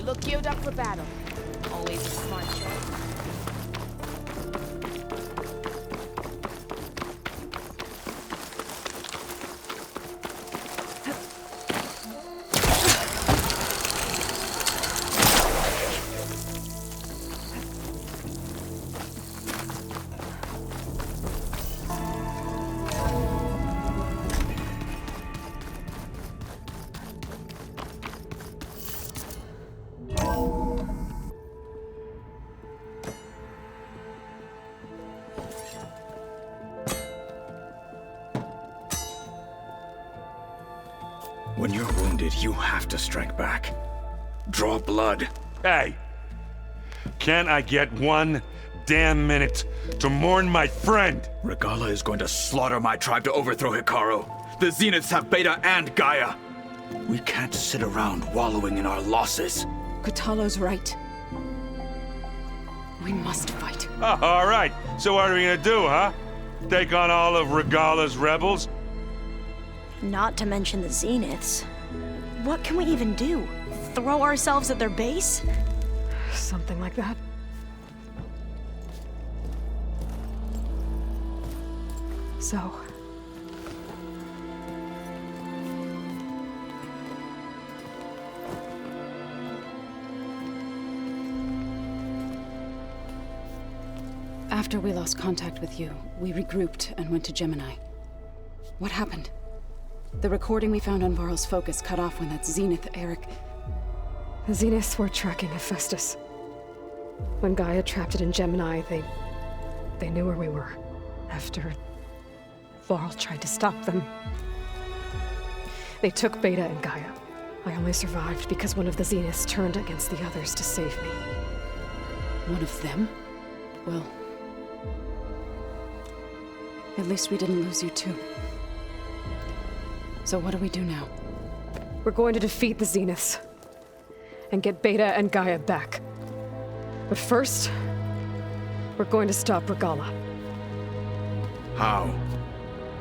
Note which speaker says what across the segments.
Speaker 1: look geared up for battle. Always a smart choice.
Speaker 2: When you're wounded, you have to strike back. Draw blood.
Speaker 3: Hey! Can't I get one damn minute to mourn my friend?
Speaker 2: Regala is going to slaughter my tribe to overthrow Hikaru. The Zeniths have Beta and Gaia. We can't sit around wallowing in our losses.
Speaker 4: Katalo's right. We must fight.
Speaker 3: Oh, all right. So what are we gonna do, huh? Take on all of Regala's rebels?
Speaker 5: Not to mention the Zeniths. What can we even do? Throw ourselves at their base?
Speaker 4: Something like that. So...
Speaker 6: After we lost contact with you, we regrouped and went to Gemini. What happened? The recording we found on Varl's focus cut off when that Zenith, Eric...
Speaker 4: The Zeniths were tracking Hephaestus. When Gaia trapped it in Gemini, they knew where we were. After Varl tried to stop them, they took Beta and Gaia. I only survived because one of the Zeniths turned against the others to save me.
Speaker 6: One of them? Well... at least we didn't lose you too. So what do we do now?
Speaker 4: We're going to defeat the Zeniths. And get Beta and Gaia back. But first, we're going to stop Regala.
Speaker 2: How?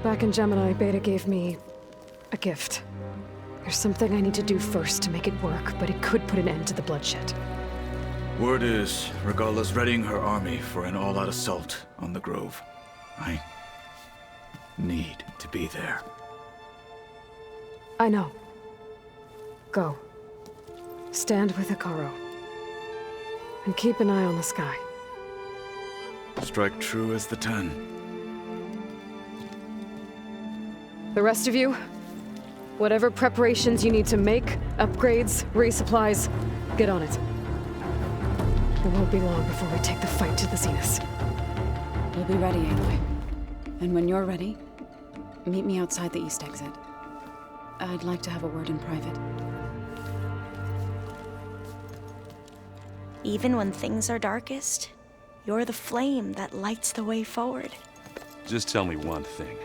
Speaker 4: Back in Gemini, Beta gave me a gift. There's something I need to do first to make it work, but it could put an end to the bloodshed.
Speaker 2: Word is, Regala's readying her army for an all-out assault on the Grove. I need to be there.
Speaker 4: I know. Go. Stand with Hikaru. And keep an eye on the sky.
Speaker 2: Strike true as the 10.
Speaker 4: The rest of you, whatever preparations you need to make, upgrades, resupplies, get on it. It won't be long before we take the fight to the Zeniths.
Speaker 6: We'll be ready, Aloy. And when you're ready, meet me outside the east exit. I'd like to have a word in private.
Speaker 5: Even when things are darkest, you're the flame that lights the way forward.
Speaker 3: Just tell me one thing.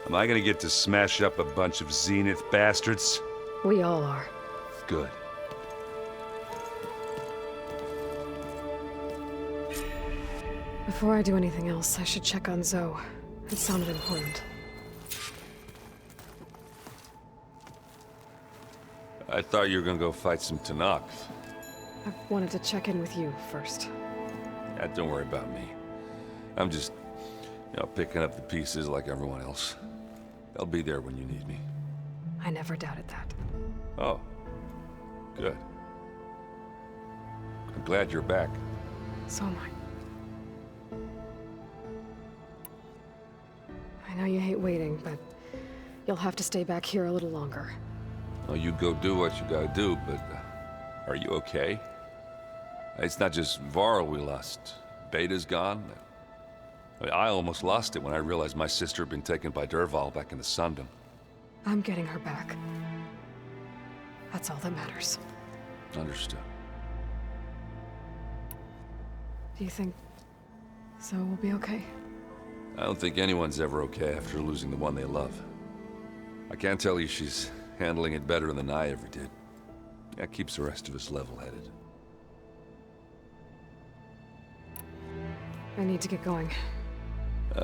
Speaker 3: Am I gonna get to smash up a bunch of Zenith bastards?
Speaker 4: We all are.
Speaker 3: Good.
Speaker 4: Before I do anything else, I should check on Zoe. It sounded important.
Speaker 3: I thought you were gonna go fight some Tanakh.
Speaker 4: I wanted to check in with you first.
Speaker 3: Yeah, don't worry about me. I'm just, picking up the pieces like everyone else. I'll be there when you need me.
Speaker 4: I never doubted that.
Speaker 3: Oh. Good. I'm glad you're back.
Speaker 4: So am I know you hate waiting, but you'll have to stay back here a little longer.
Speaker 3: Well, you go do what you gotta do, but are you okay? It's not just Varl we lost. Beta's gone. I almost lost it when I realized my sister had been taken by Dervahl back in the Sundom.
Speaker 4: I'm getting her back. That's all that matters.
Speaker 3: Understood.
Speaker 4: Do you think Zoe will be okay?
Speaker 3: I don't think anyone's ever okay after losing the one they love. I can't tell you she's handling it better than I ever did. That keeps the rest of us level-headed.
Speaker 4: I need to get going.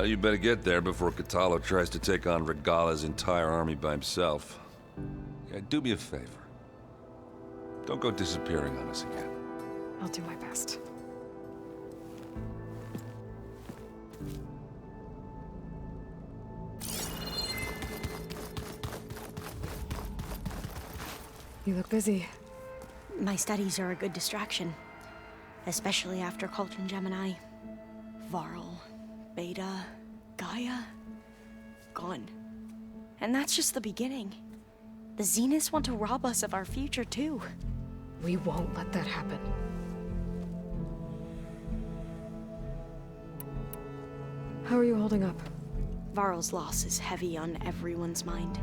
Speaker 3: You better get there before Katalo tries to take on Regala's entire army by himself. Yeah, do me a favor. Don't go disappearing on us again.
Speaker 4: I'll do my best. You look busy.
Speaker 5: My studies are a good distraction, especially after Cauldron Gemini. Varl, Beta, Gaia, gone. And that's just the beginning. The Zeniths want to rob us of our future, too.
Speaker 4: We won't let that happen. How are you holding up?
Speaker 5: Varl's loss is heavy on everyone's mind.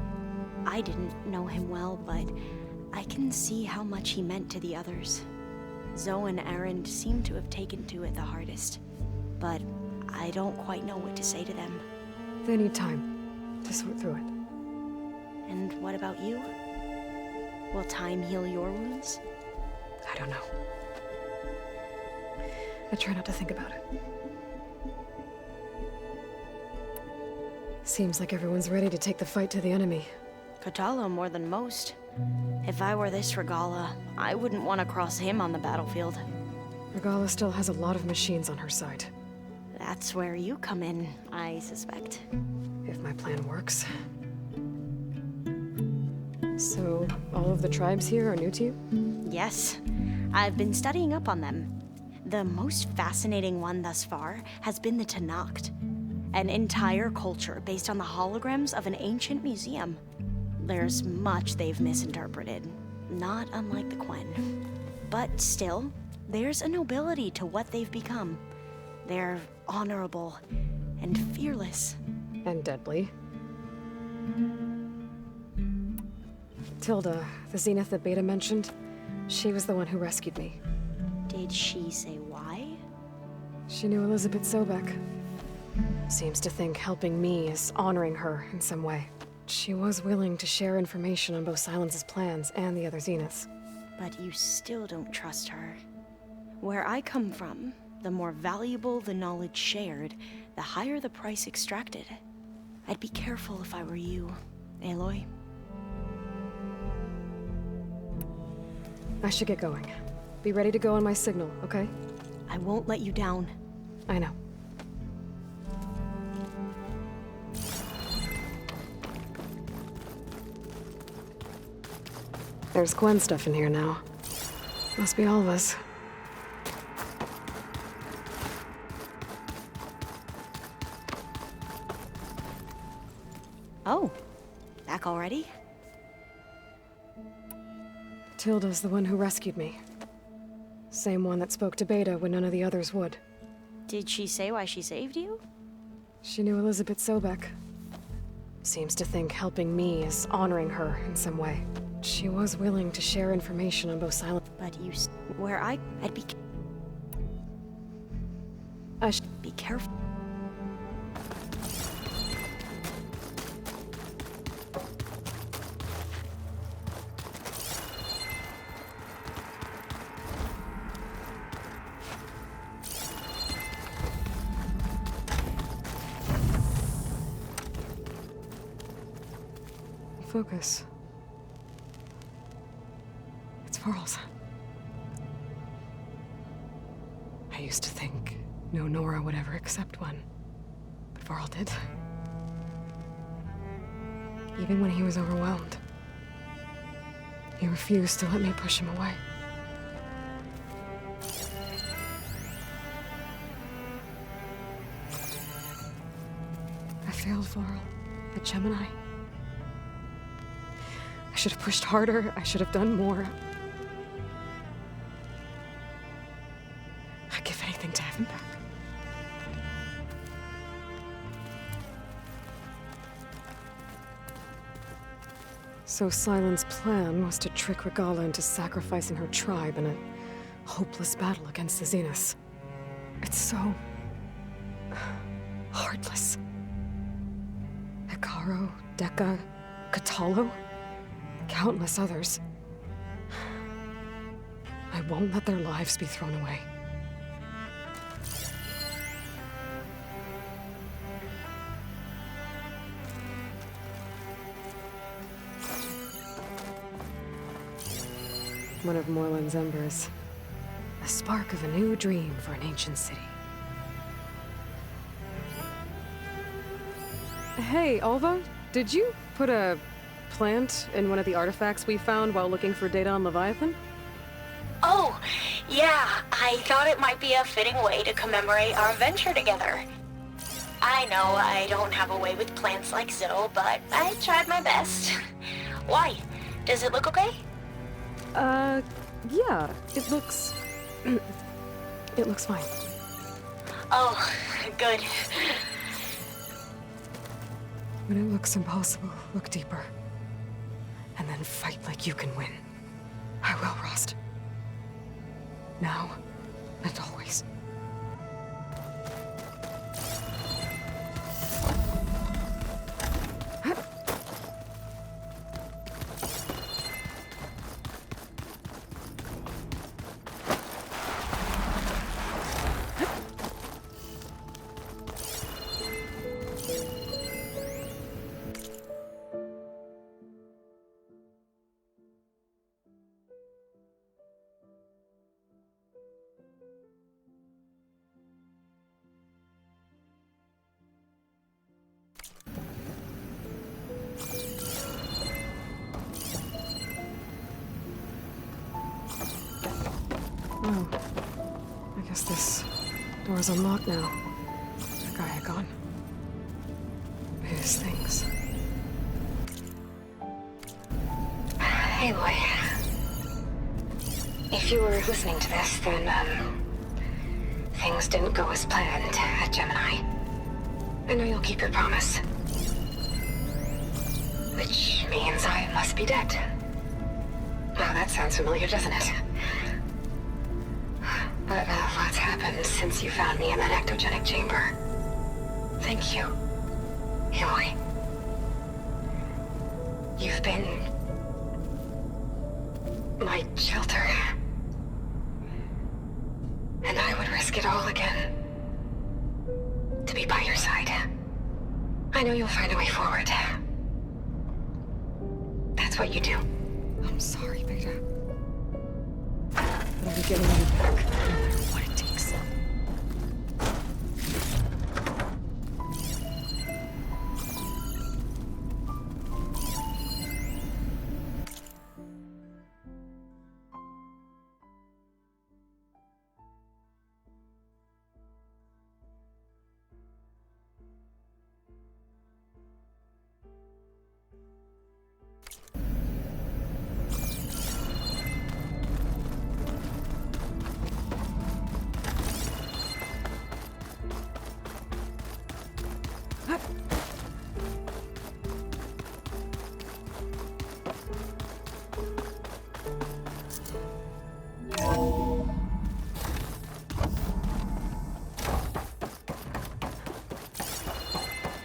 Speaker 5: I didn't know him well, but I can see how much he meant to the others. Zoe and Aaron seem to have taken to it the hardest, but I don't quite know what to say to them.
Speaker 4: They need time to sort through it.
Speaker 5: And what about you? Will time heal your wounds?
Speaker 4: I don't know. I try not to think about it. Seems like everyone's ready to take the fight to the enemy.
Speaker 5: Kotalo more than most. If I were this Regala, I wouldn't want to cross him on the battlefield.
Speaker 4: Regala still has a lot of machines on her side.
Speaker 5: That's where you come in, I suspect.
Speaker 4: If my plan works. So, all of the tribes here are new to you?
Speaker 5: Yes, I've been studying up on them. The most fascinating one thus far has been the Tenakth, an entire culture based on the holograms of an ancient museum. There's much they've misinterpreted, not unlike the Quen. But still, there's a nobility to what they've become. They're honorable and fearless.
Speaker 4: And deadly. Tilda, the Zenith that Beta mentioned, she was the one who rescued me.
Speaker 5: Did she say why?
Speaker 4: She knew Elizabeth Sobek. Seems to think helping me is honoring her in some way. She was willing to share information on both Silence's plans and the other Zeniths.
Speaker 5: But you still don't trust her. Where I come from, the more valuable the knowledge shared, the higher the price extracted. I'd be careful if I were you, Aloy.
Speaker 4: I should get going. Be ready to go on my signal, okay?
Speaker 5: I won't let you down.
Speaker 4: I know. There's Quen stuff in here now. Must be all of us.
Speaker 5: Oh, back already?
Speaker 4: Tilda's the one who rescued me. Same one that spoke to Beta when none of the others would.
Speaker 5: Did she say why she saved you?
Speaker 4: She knew Elizabeth Sobek. Seems to think helping me is honoring her in some way. She was willing to share information on both Silence.
Speaker 5: But I'd be be careful.
Speaker 4: Focus. It's Varl's. I used to think no Nora would ever accept one, but Varl did. Even when he was overwhelmed, he refused to let me push him away. I failed Varl at Gemini. I should have pushed harder. I should have done more. I'd give anything to have him back. So Silen's plan was to trick Regala into sacrificing her tribe in a hopeless battle against the Zeniths. It's so heartless. Hikaru, Dekka, Kotalo, countless others. I won't let their lives be thrown away. one of Morland's embers. A spark of a new dream for an ancient city. Hey, Alva, did you put a plant in one of the artifacts we found while looking for data on Leviathan?
Speaker 5: Oh, yeah, I thought it might be a fitting way to commemorate our venture together. I know I don't have a way with plants like Zill, but I tried my best. Why? Does it look okay?
Speaker 4: Yeah, it looks... it looks fine.
Speaker 5: Oh, good.
Speaker 4: When it looks impossible, look deeper. And then fight like you can win. I will, Rost. Now and always. Oh, I guess this door's unlocked now. The guy had gone. His things.
Speaker 7: Hey, Loy. If you were listening to this, then, things didn't go as planned at Gemini. I know you'll keep your promise. Which means I must be dead. Well, that sounds familiar, doesn't it? But lots happened since you found me in that ectogenic chamber. Thank you, Aloy. You've been my shelter. And I would risk it all again to be by your side. I know you'll find a way forward. That's what you do.
Speaker 4: I'm sorry, Beta. But I'll be getting you back, no matter what it takes.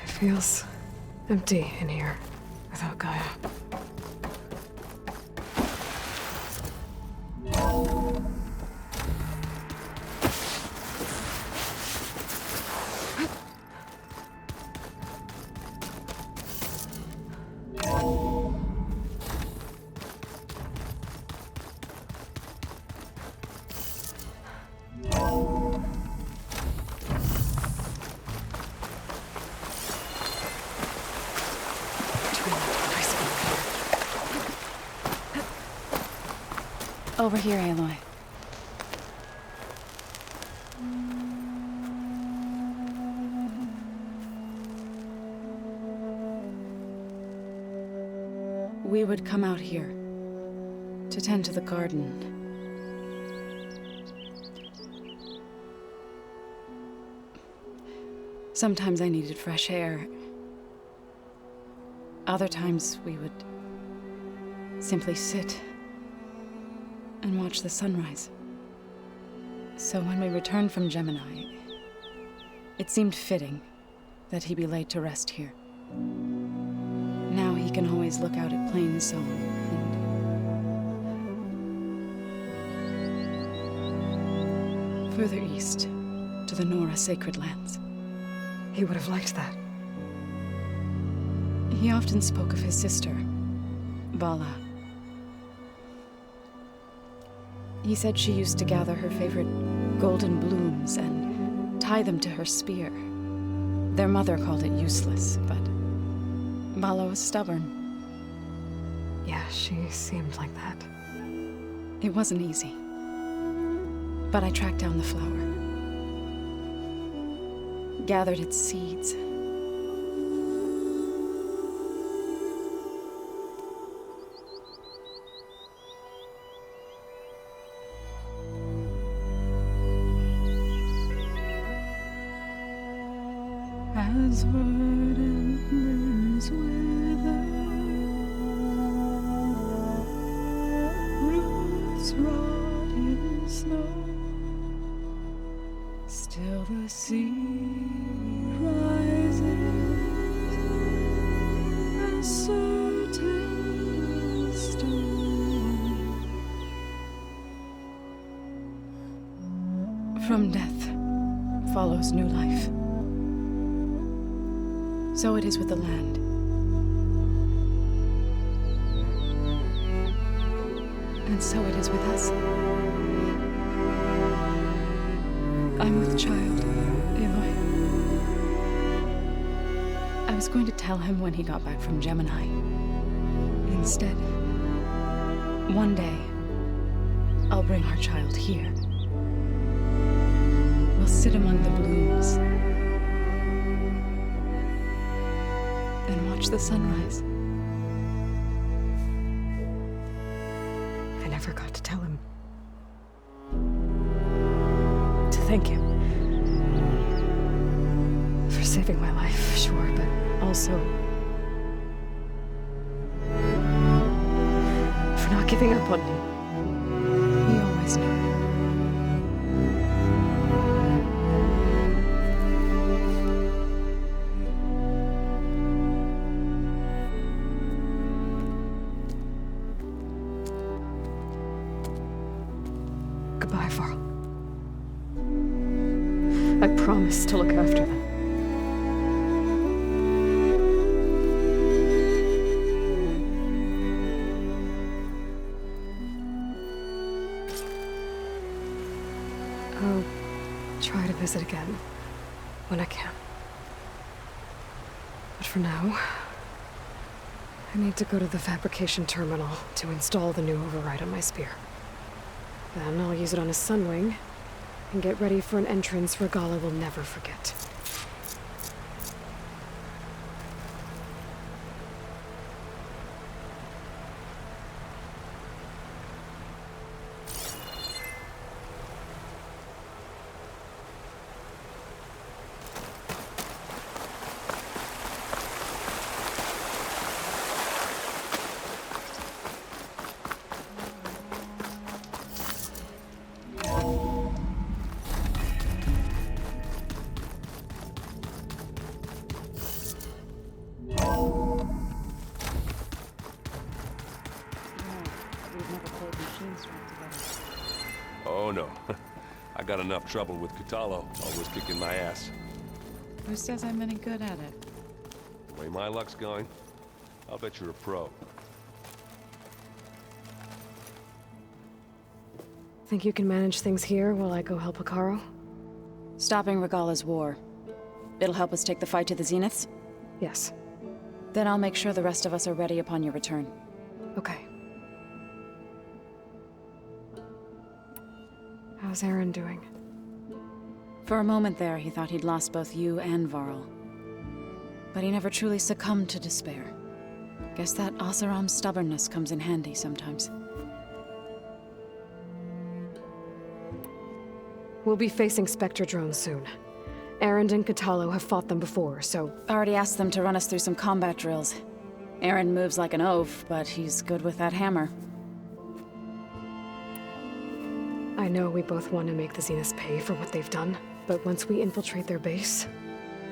Speaker 4: It feels empty in here without Gaia.
Speaker 6: Over here, Aloy. We would come out here to tend to the garden. Sometimes I needed fresh air. Other times we would simply sit and watch the sunrise. So when we returned from Gemini, it seemed fitting that he be laid to rest here. Now he can always look out at Plains Zone and further east to the Nora Sacred Lands.
Speaker 4: He would have liked that.
Speaker 6: He often spoke of his sister, Vala. He said she used to gather her favorite golden blooms and tie them to her spear. Their mother called it useless, but Vala was stubborn.
Speaker 4: Yeah, she seemed like that.
Speaker 6: It wasn't easy. But I tracked down the flower. Gathered its seeds. As verdant limbs wither, roots rot in snow, still the sea rises, and certain stone. From death follows new life. So it is with the land. And so it is with us. I'm with child, Aloy. I was going to tell him when he got back from Gemini. Instead, one day, I'll bring our child here. We'll sit among the blooms and watch the sunrise.
Speaker 4: I never got to tell him. To thank him. For saving my life, sure, but also for not giving up on me.
Speaker 6: He always knew.
Speaker 4: Goodbye, Varl. I promise to look after them. I'll try to visit again when I can. But for now, I need to go to the fabrication terminal to install the new override on my spear. Then I'll use it on a sunwing and get ready for an entrance Regala will never forget.
Speaker 3: Oh no. I got enough trouble with Katalo, always kicking my ass.
Speaker 6: Who says I'm any good at it?
Speaker 3: The way my luck's going, I'll bet you're a pro.
Speaker 4: Think you can manage things here while I go help Akaro?
Speaker 6: Stopping Regala's war. It'll help us take the fight to the Zeniths?
Speaker 4: Yes.
Speaker 6: Then I'll make sure the rest of us are ready upon your return.
Speaker 4: Okay. How's Aaron doing?
Speaker 6: For a moment there, he thought he'd lost both you and Varl. But he never truly succumbed to despair. Guess that Oseram's stubbornness comes in handy sometimes.
Speaker 4: We'll be facing Spectre drones soon. Aaron and Katalo have fought them before, so...
Speaker 6: Already asked them to run us through some combat drills. Aaron moves like an oaf, but he's good with that hammer.
Speaker 4: I know we both want to make the Zeniths pay for what they've done, but once we infiltrate their base,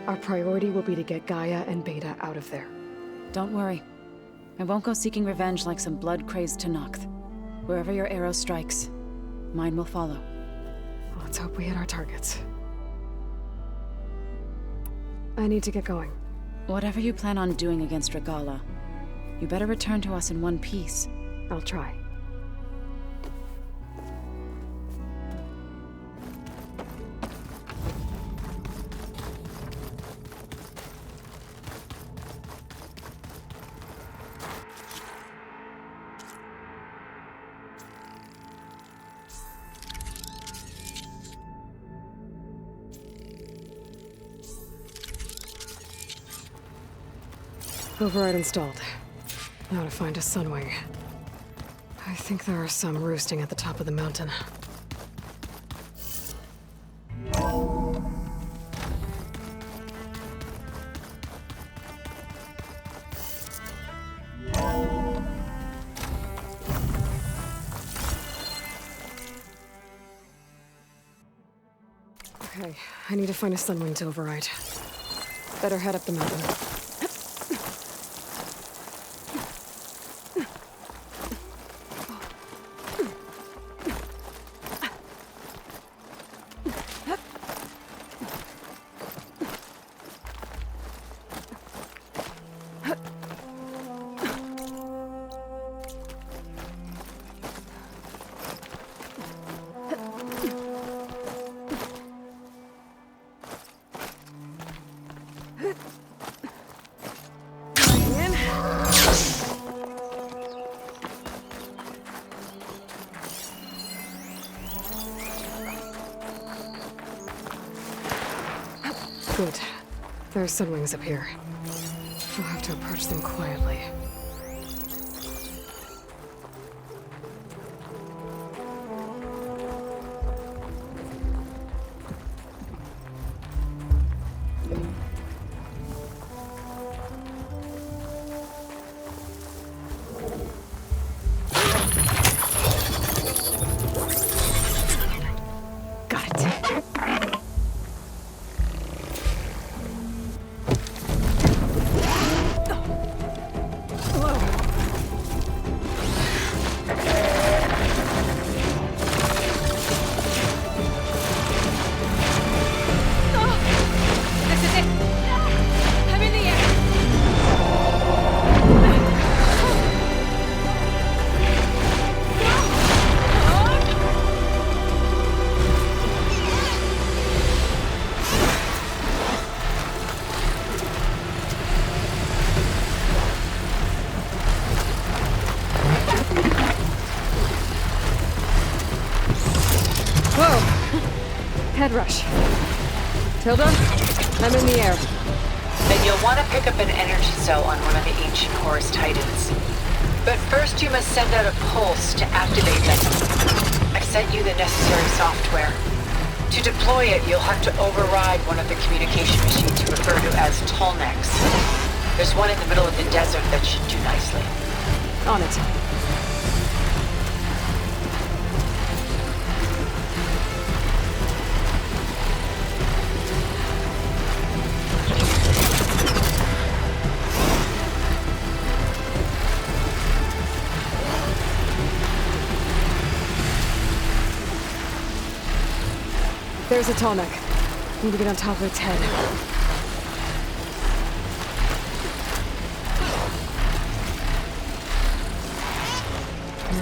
Speaker 4: our priority will be to get Gaia and Beta out of there.
Speaker 6: Don't worry. I won't go seeking revenge like some blood-crazed Tenakth. Wherever your arrow strikes, mine will follow.
Speaker 4: Let's hope we hit our targets. I need to get going.
Speaker 6: Whatever you plan on doing against Regala, you better return to us in one piece.
Speaker 4: I'll try. Override installed. Now to find a sunwing. I think there are some roosting at the top of the mountain. Okay, I need to find a sunwing to override. Better head up the mountain. Good. There are sunwings up here. We'll have to approach them quietly. Got it. Head rush. Tilda, I'm in the air.
Speaker 8: Then you'll want to pick up an energy cell on one of the ancient Horus Titans. But first you must send out a pulse to activate them. I've sent you the necessary software. To deploy it, you'll have to override one of the communication machines you refer to as Tolnecs. There's one in the middle of the desert that should do nicely.
Speaker 4: On it. There's a Tolnec. Need to get on top of its head.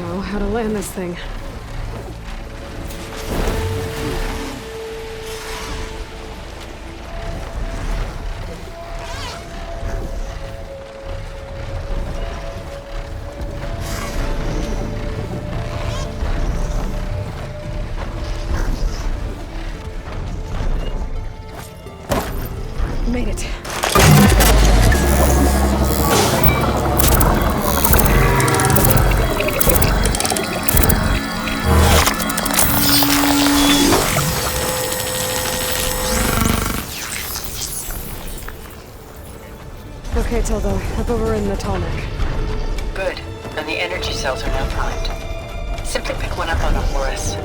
Speaker 4: Now, how to land this thing. Made it. Okay, Tilda. I've overridden the Tolnec.
Speaker 8: Good. And the energy cells are now primed. Simply pick one up on a Horus.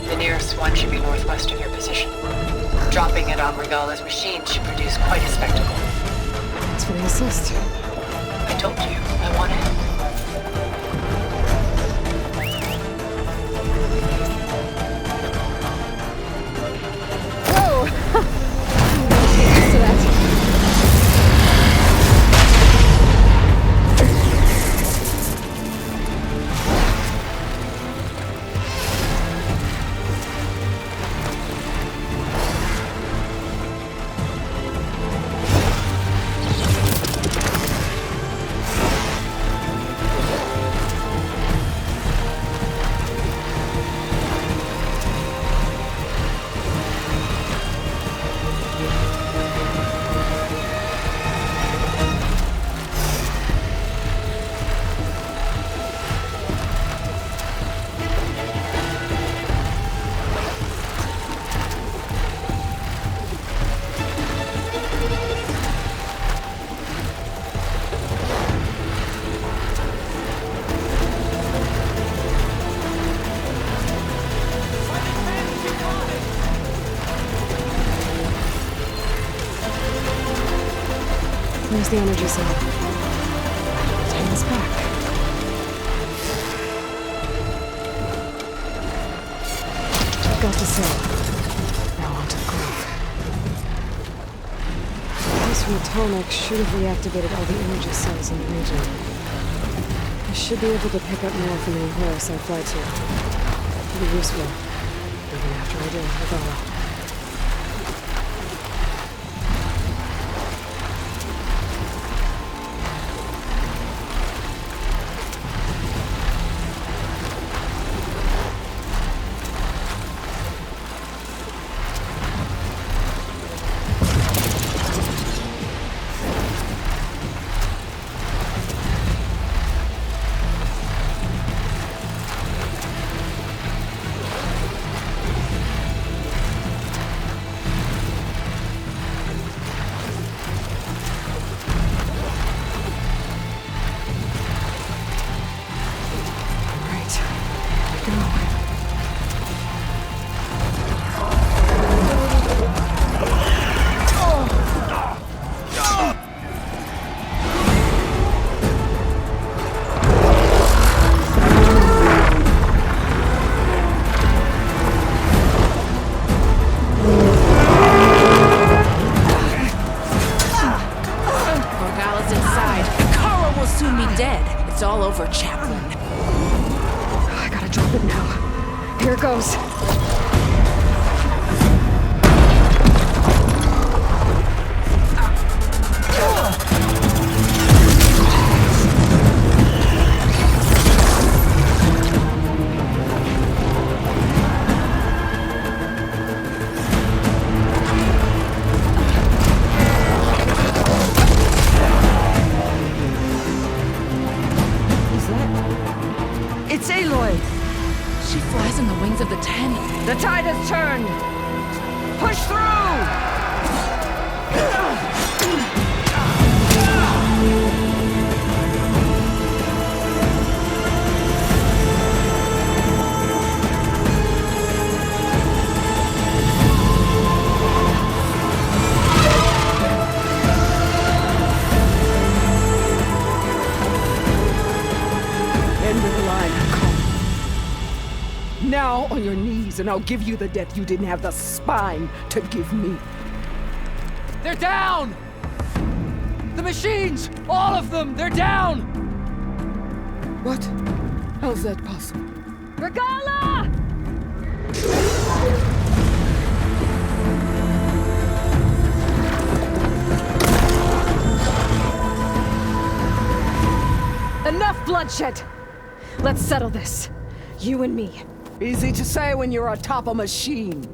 Speaker 8: The nearest one should be northwest of your position. Dropping it on Regala's machine should produce quite a spectacle.
Speaker 4: Thanks for the assist.
Speaker 8: I told you, I want it.
Speaker 4: Whoa! Used to that. There's the energy cell. Time is back. Check out the cell. Now onto the groove. Those from the Tallneck should have reactivated all the energy cells in the region. I should be able to pick up more from any Horus I fly to. It'll be useful. Even after I deal with Regala.
Speaker 1: The tide has turned! Push through! End of the line. Now on your knees, and I'll give you the death you didn't have the spine to give me.
Speaker 9: They're down! The machines! All of them! They're down!
Speaker 1: What? How's that possible?
Speaker 4: Regala! Enough bloodshed! Let's settle this. You and me.
Speaker 1: Easy to say when you're atop a machine.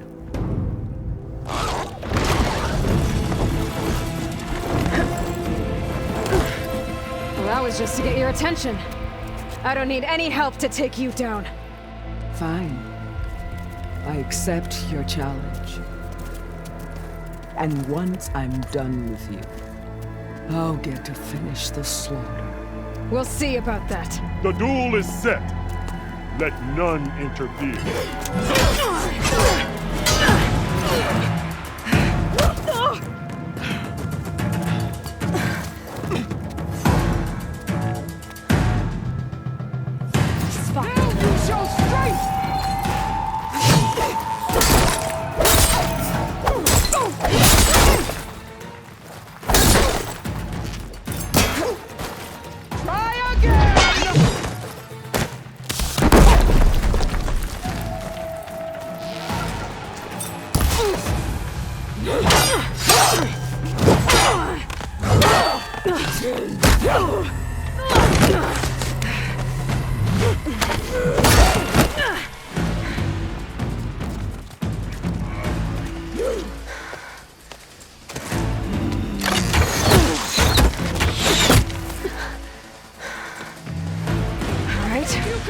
Speaker 4: Well, that was just to get your attention. I don't need any help to take you down.
Speaker 1: Fine. I accept your challenge. And once I'm done with you, I'll get to finish the slaughter.
Speaker 4: We'll see about that.
Speaker 10: The duel is set. Let none interfere.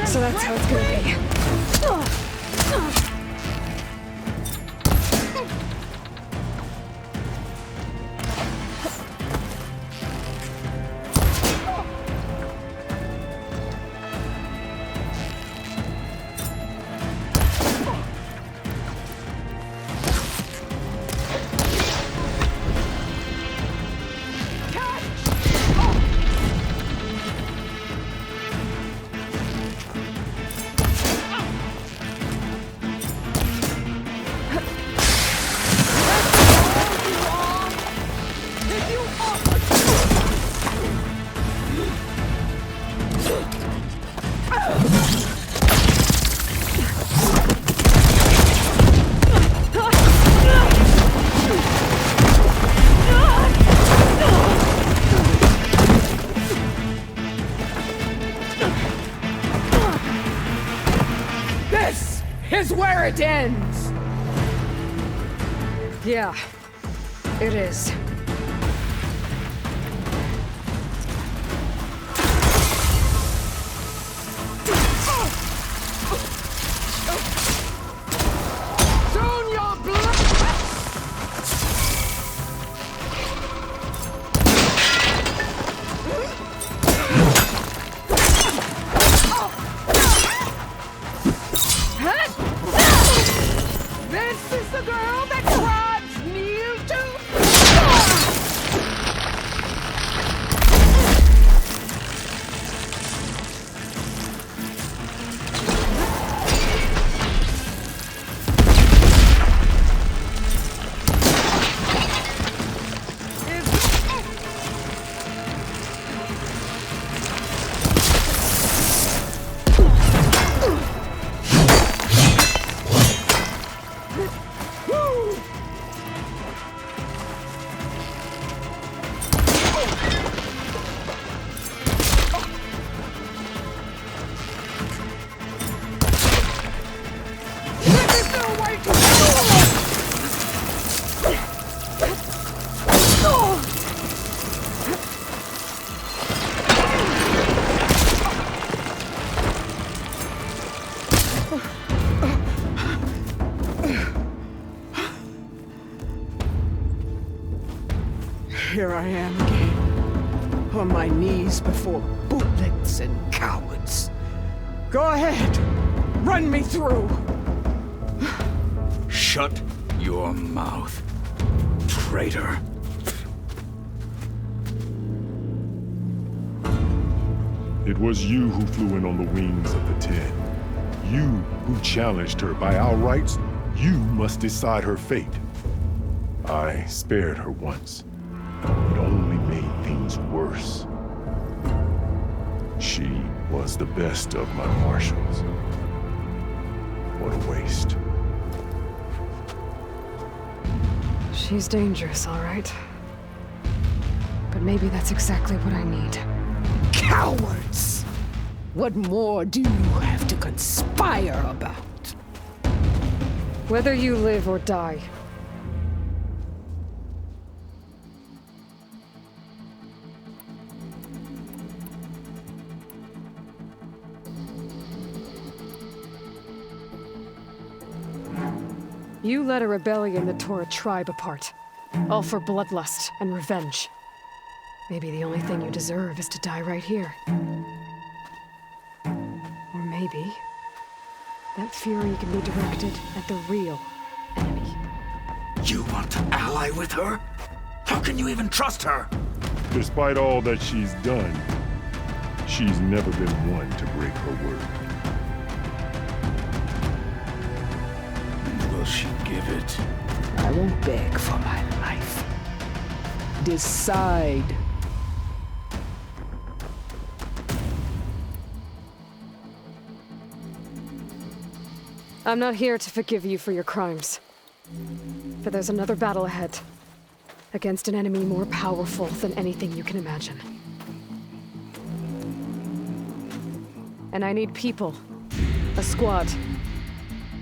Speaker 4: So that's how it's gonna be.
Speaker 1: is where it ends!
Speaker 4: Yeah, it is.
Speaker 1: Soon your blood! This is the girl that drives near to... Here I am again, on my knees before bootlicks and cowards. Go ahead, run me through.
Speaker 2: Shut your mouth, traitor.
Speaker 10: It was you who flew in on the wings of the 10. You who challenged her by our rights. You must decide her fate. I spared her once. It only made things worse. She was the best of my marshals. What a waste.
Speaker 4: She's dangerous, all right. But maybe that's exactly what I need.
Speaker 1: Cowards! What more do you have to conspire about?
Speaker 4: Whether you live or die. You led a rebellion that tore a tribe apart. All for bloodlust and revenge. Maybe the only thing you deserve is to die right here. Or maybe that fury can be directed at the real enemy.
Speaker 2: You want to ally with her? How can you even trust her?
Speaker 10: Despite all that she's done, she's never been one to break her word.
Speaker 2: Will she give it?
Speaker 1: I won't beg for my life. Decide.
Speaker 4: I'm not here to forgive you for your crimes. But there's another battle ahead. Against an enemy more powerful than anything you can imagine. And I need people. A squad.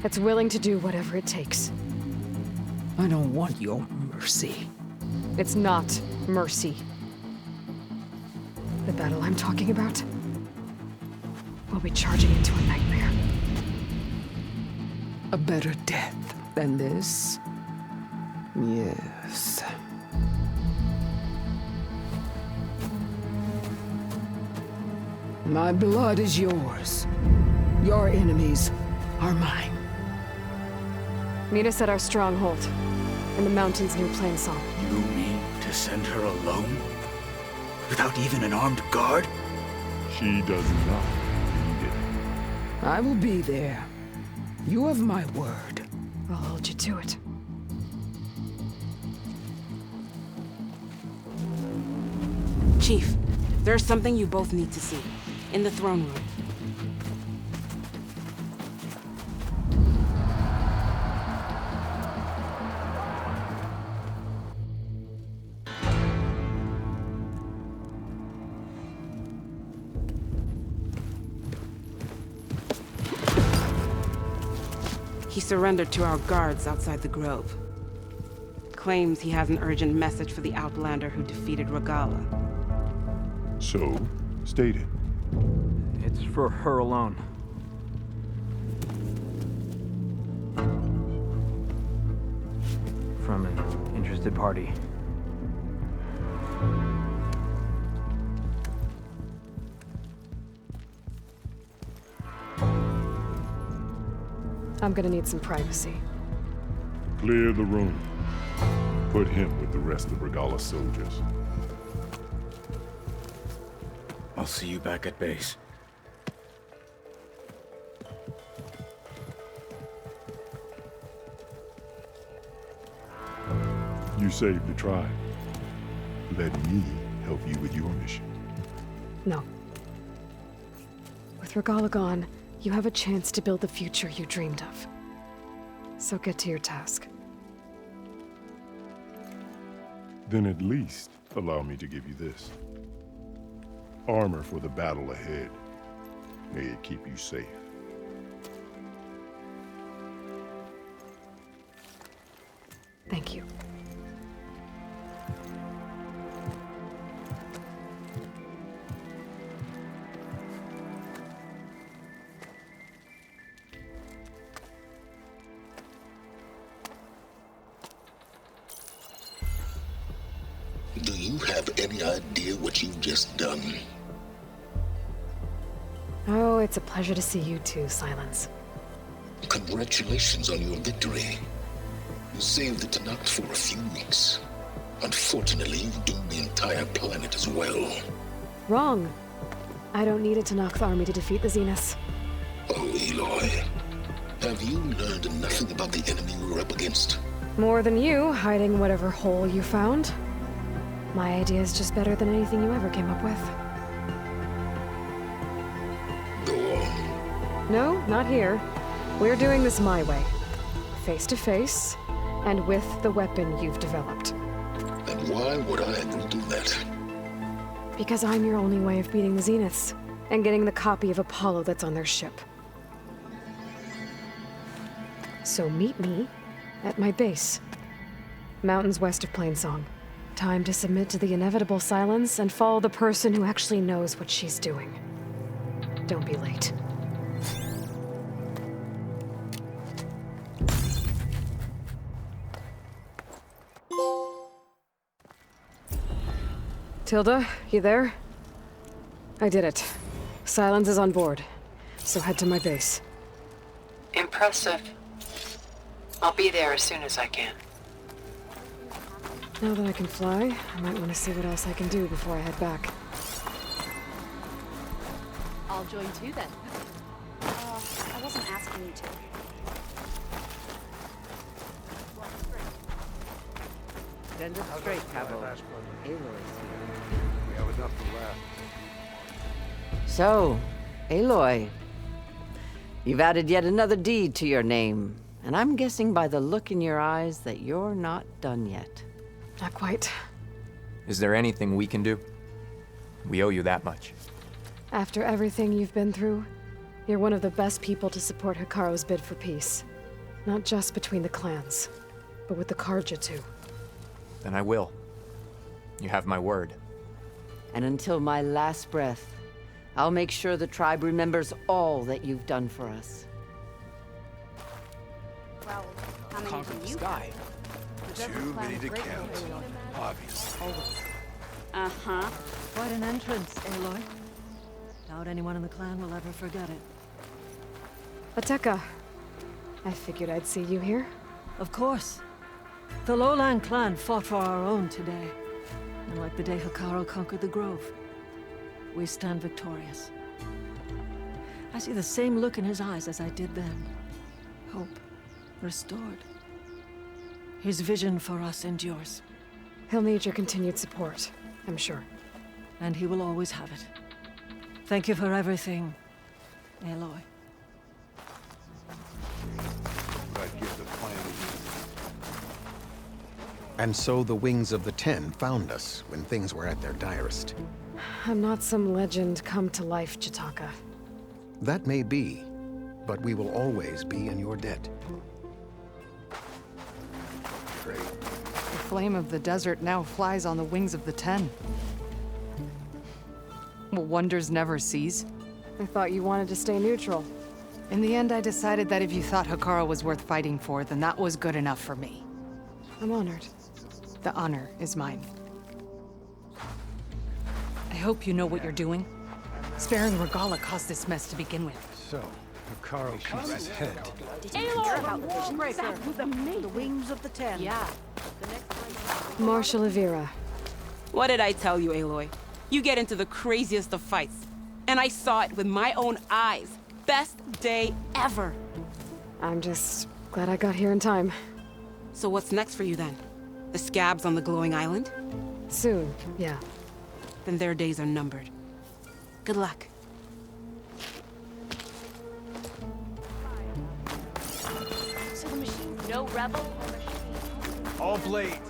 Speaker 4: That's willing to do whatever it takes.
Speaker 1: I don't want your mercy.
Speaker 4: It's not mercy. The battle I'm talking about will be charging into a nightmare.
Speaker 1: A better death than this? Yes. My blood is yours. Your enemies are mine.
Speaker 4: Meet us at our stronghold, in the mountains near Plainsong.
Speaker 2: You mean to send her alone? Without even an armed guard?
Speaker 10: She does not need it.
Speaker 1: I will be there. You have my word.
Speaker 4: I'll hold you to it.
Speaker 11: Chief, there's something you both need to see. In the throne room. He surrendered to our guards outside the grove. Claims he has an urgent message for the Outlander who defeated Regala.
Speaker 10: So, state it.
Speaker 9: It's for her alone. From an interested party.
Speaker 4: I'm gonna need some privacy.
Speaker 10: Clear the room. Put him with the rest of Regala's soldiers.
Speaker 2: I'll see you back at base.
Speaker 10: You saved the tribe. Let me help you with your mission.
Speaker 4: No. With Regala gone, you have a chance to build the future you dreamed of. So get to your task.
Speaker 10: Then at least allow me to give you this. Armor for the battle ahead. May it keep you safe.
Speaker 4: Thank you.
Speaker 12: Do you have any idea what you've just done?
Speaker 4: Oh, it's a pleasure to see you too, Silence.
Speaker 12: Congratulations on your victory. You saved the Tanakh for a few weeks. Unfortunately, you've doomed the entire planet as well.
Speaker 4: Wrong. I don't need a Tanakh army to defeat the Zeniths.
Speaker 12: Oh, Aloy. Have you learned nothing about the enemy we're up against?
Speaker 4: More than you, hiding whatever hole you found. My idea is just better than anything you ever came up with.
Speaker 12: Go on.
Speaker 4: No, not here. We're doing this my way. Face to face, and with the weapon you've developed.
Speaker 12: And why would I agree to that?
Speaker 4: Because I'm your only way of beating the Zeniths, and getting the copy of Apollo that's on their ship. So meet me at my base. Mountains west of Plainsong. Time to submit to the inevitable silence and follow the person who actually knows what she's doing. Don't be late. Tilda, you there? I did it. Silence is on board, so head to my base.
Speaker 8: Impressive. I'll be there as soon as I can.
Speaker 4: Now that I can fly, I might want to see what else I can do before I head back.
Speaker 13: I'll join too then.
Speaker 5: I wasn't asking you to.
Speaker 14: Send it straight, Cabo. Aloy's here.
Speaker 15: We have enough to last.
Speaker 14: So, Aloy, you've added yet another deed to your name, and I'm guessing by the look in your eyes that you're not done yet.
Speaker 4: Not quite.
Speaker 16: Is there anything we can do? We owe you that much.
Speaker 4: After everything you've been through, you're one of the best people to support Hikaru's bid for peace. Not just between the clans, but with the Karja too.
Speaker 16: Then I will. You have my word.
Speaker 14: And until my last breath, I'll make sure the tribe remembers all that you've done for us.
Speaker 5: Well, how many
Speaker 15: Conquer
Speaker 5: do
Speaker 15: the
Speaker 5: you
Speaker 15: sky.
Speaker 5: have?
Speaker 15: Too many to count, obviously.
Speaker 5: Uh-huh.
Speaker 13: Quite an entrance, Aloy. Doubt anyone in the clan will ever forget it.
Speaker 4: Ateka, I figured I'd see you here.
Speaker 13: Of course. The Lowland clan fought for our own today. And like the day Hikaru conquered the Grove, we stand victorious. I see the same look in his eyes as I did then. Hope restored. His vision for us endures.
Speaker 4: He'll need your continued support, I'm sure.
Speaker 13: And he will always have it. Thank you for everything, Aloy.
Speaker 15: I'd give the plan.
Speaker 17: And so the Wings of the Ten found us when things were at their direst.
Speaker 4: I'm not some legend come to life, Jataka.
Speaker 17: That may be, but we will always be in your debt.
Speaker 18: The flame of the desert now flies on the wings of the 10. Will wonders never cease?
Speaker 4: I thought you wanted to stay neutral.
Speaker 18: In the end, I decided that if you thought Hekara was worth fighting for, then that was good enough for me.
Speaker 4: I'm honored.
Speaker 18: The honor is mine. I hope you know what you're doing. Sparing Regala caused this mess to begin with.
Speaker 15: So, Hekara keeps his head.
Speaker 13: Did you hear about the vision breaker? The wings of the 10.
Speaker 11: Yeah.
Speaker 4: Marshal Avira.
Speaker 11: What did I tell you, Aloy? You get into the craziest of fights. And I saw it with my own eyes. Best day ever.
Speaker 4: I'm just glad I got here in time.
Speaker 11: So what's next for you then? The scabs on the glowing island?
Speaker 4: Soon, yeah.
Speaker 11: Then their days are numbered. Good luck.
Speaker 19: So the machine, no rebel or machine?
Speaker 15: All blades.